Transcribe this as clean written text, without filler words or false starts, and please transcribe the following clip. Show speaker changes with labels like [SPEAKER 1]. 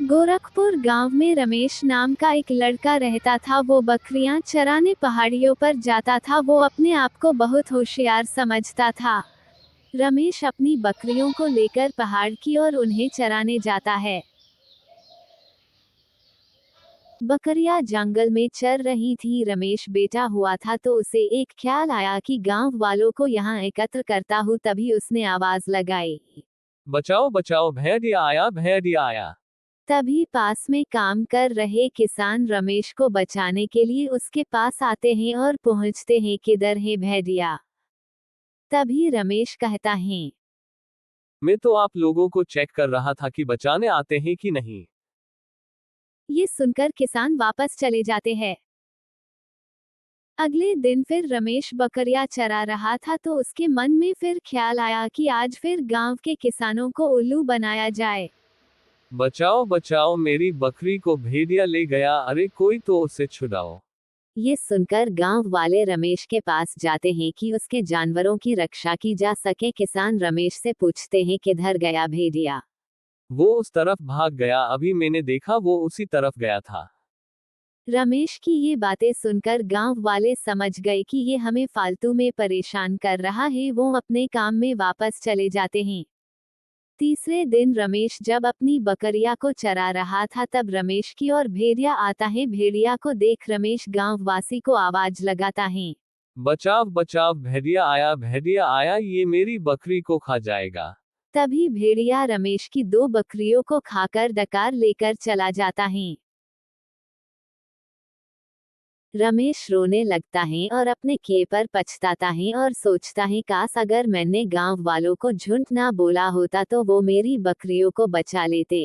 [SPEAKER 1] गोरखपुर गांव में रमेश नाम का एक लड़का रहता था। वो बकरियां चराने पहाड़ियों पर जाता था। वो अपने आप को बहुत होशियार समझता था। रमेश अपनी बकरियों को लेकर पहाड़ की ओर उन्हें चराने जाता है। बकरियां जंगल में चर रही थी। रमेश बेटा हुआ था तो उसे एक ख्याल आया कि गांव वालों को यहाँ एकत्र करता हूँ। तभी उसने आवाज लगाई,
[SPEAKER 2] बचाओ बचाओ, भेड़िया आया, भेड़िया आया।
[SPEAKER 1] तभी पास में काम कर रहे किसान रमेश को बचाने के लिए उसके पास आते हैं और पूछते हैं, किधर है भेड़िया। तभी रमेश कहता है,
[SPEAKER 2] मैं तो आप लोगों को चेक कर रहा था कि बचाने आते हैं कि नहीं।
[SPEAKER 1] ये सुनकर किसान वापस चले जाते हैं। अगले दिन फिर रमेश बकरियां चरा रहा था तो उसके मन में फिर ख्याल आया कि आज फिर गांव के किसानों को उल्लू बनाया जाए।
[SPEAKER 2] बचाओ बचाओ, मेरी बकरी को भेड़िया ले गया, अरे कोई तो उसे छुड़ाओ।
[SPEAKER 1] ये सुनकर गांव वाले रमेश के पास जाते हैं कि उसके जानवरों की रक्षा की जा सके। किसान रमेश से पूछते हैं, किधर गया भेड़िया।
[SPEAKER 2] वो उस तरफ भाग गया, अभी मैंने देखा वो उसी तरफ गया था।
[SPEAKER 1] रमेश की ये बातें सुनकर गांव वाले समझ गए कि ये हमें फालतू में परेशान कर रहा है। वो अपने काम में वापस चले जाते हैं। तीसरे दिन रमेश जब अपनी बकरिया को चरा रहा था तब रमेश की ओर भेड़िया आता है। भेड़िया को देख रमेश गांव वासी को आवाज लगाता है,
[SPEAKER 2] बचाव बचाव, भेड़िया आया, भेड़िया आया, ये मेरी बकरी को खा जाएगा।
[SPEAKER 1] तभी भेड़िया रमेश की 2 बकरियों को खाकर डकार लेकर चला जाता है। रमेश रोने लगता है और अपने किए पर पछताता है और सोचता है, काश अगर मैंने गांव वालों को झूठ ना बोला होता तो वो मेरी बकरियों को बचा लेते।